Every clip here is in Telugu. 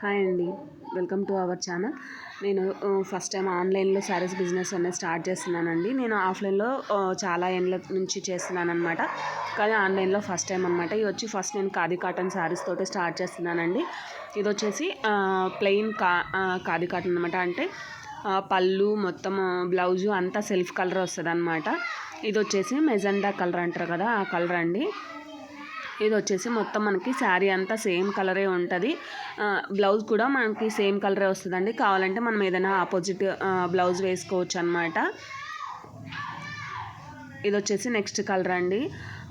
హాయ్ అండి, వెల్కమ్ టు అవర్ ఛానల్. నేను ఫస్ట్ టైం ఆన్లైన్లో శారీస్ బిజినెస్ అనేది స్టార్ట్ చేస్తున్నానండి. నేను ఆఫ్లైన్లో చాలా ఏళ్ళ నుంచి చేస్తున్నాను అనమాట, కానీ ఆన్లైన్లో ఫస్ట్ టైం అనమాట. ఇది వచ్చి ఫస్ట్ నేను ఖాదీ కాటన్ శారీస్ తోటి స్టార్ట్ చేస్తున్నానండి. ఇది వచ్చేసి ప్లెయిన్ ఖాదీ కాటన్ అనమాట. అంటే పళ్ళు మొత్తం బ్లౌజు అంతా సెల్ఫ్ కలర్ వస్తుంది అనమాట. ఇది వచ్చేసి మెజెండా కలర్ అంటారు కదా, ఆ కలర్ అండి. ఇది వచ్చేసి మొత్తం మనకి శారీ అంతా సేమ్ కలరే ఉంటుంది. బ్లౌజ్ కూడా మనకి సేమ్ కలరే వస్తుందండి. కావాలంటే మనం ఏదైనా ఆపోజిట్ బ్లౌజ్ వేసుకోవచ్చు అనమాట. ఇది వచ్చేసి నెక్స్ట్ కలర్ అండి.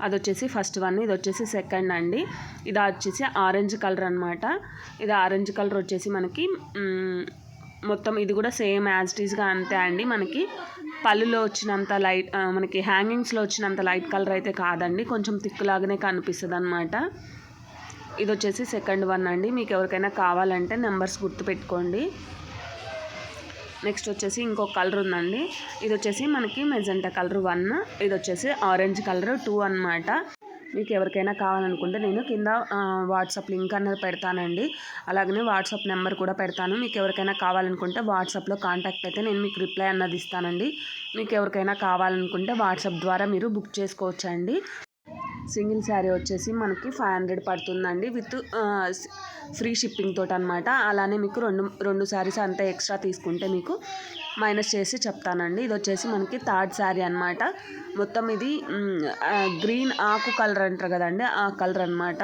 అది వచ్చేసి ఫస్ట్ వన్, ఇది వచ్చేసి సెకండ్ అండి. ఇది వచ్చేసి ఆరెంజ్ కలర్ అనమాట. ఇది ఆరెంజ్ కలర్ వచ్చేసి మనకి మొత్తం ఇది కూడా సేమ్ యాజ్ ఇట్ ఈస్గా అంతే అండి. మనకి పళ్ళులో వచ్చినంత లైట్, మనకి హ్యాంగింగ్స్లో వచ్చినంత లైట్ కలర్ అయితే కాదండి, కొంచెం థిక్లాగానే కనిపిస్తుంది అనమాట. ఇది వచ్చేసి సెకండ్ వన్ అండి. మీకు ఎవరికైనా కావాలంటే నెంబర్స్ గుర్తుపెట్టుకోండి. నెక్స్ట్ వచ్చేసి ఇంకొక కలర్ ఉందండి. ఇది వచ్చేసి మనకి మెజెంటా కలర్ 1, ఇది వచ్చేసి ఆరెంజ్ కలర్ 2 అనమాట. మీకు ఎవరికైనా కావాలనుకుంటే నేను కింద వాట్సాప్ లింక్ అన్నది పెడతానండి. అలాగనే వాట్సాప్ నెంబర్ కూడా పెడతాను. మీకు ఎవరికైనా కావాలనుకుంటే వాట్సాప్లో కాంటాక్ట్ అయితే నేను మీకు రిప్లై అన్నది ఇస్తానండి. మీకు ఎవరికైనా కావాలనుకుంటే వాట్సాప్ ద్వారా మీరు బుక్ చేసుకోవచ్చండి. సింగిల్ శారీ వచ్చేసి మనకి 500 పడుతుందండి, విత్ ఫ్రీ షిప్పింగ్ తోటి అనమాట. అలానే మీకు రెండు శారీస్ అంతా ఎక్స్ట్రా తీసుకుంటే మీకు మైనస్ చేసి చెప్తానండి. ఇది వచ్చేసి మనకి థర్డ్ శారీ అనమాట. మొత్తం ఇది గ్రీన్ ఆకు కలర్ అంటారు కదండి, ఆ కలర్ అనమాట.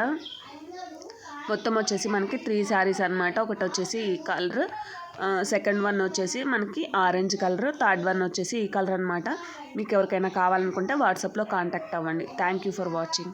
మొత్తం వచ్చేసి మనకి 3 శారీస్ అనమాట. ఒకటి వచ్చేసి ఈ కలర్, సెకండ్ వన్ వచ్చేసి మనకి ఆరెంజ్ కలర్, థర్డ్ వన్ వచ్చేసి ఈ కలర్ అనమాట. మీకు ఎవరికైనా కావాలనుకుంటే వాట్సాప్లో కాంటాక్ట్ అవ్వండి. Thank you for watching.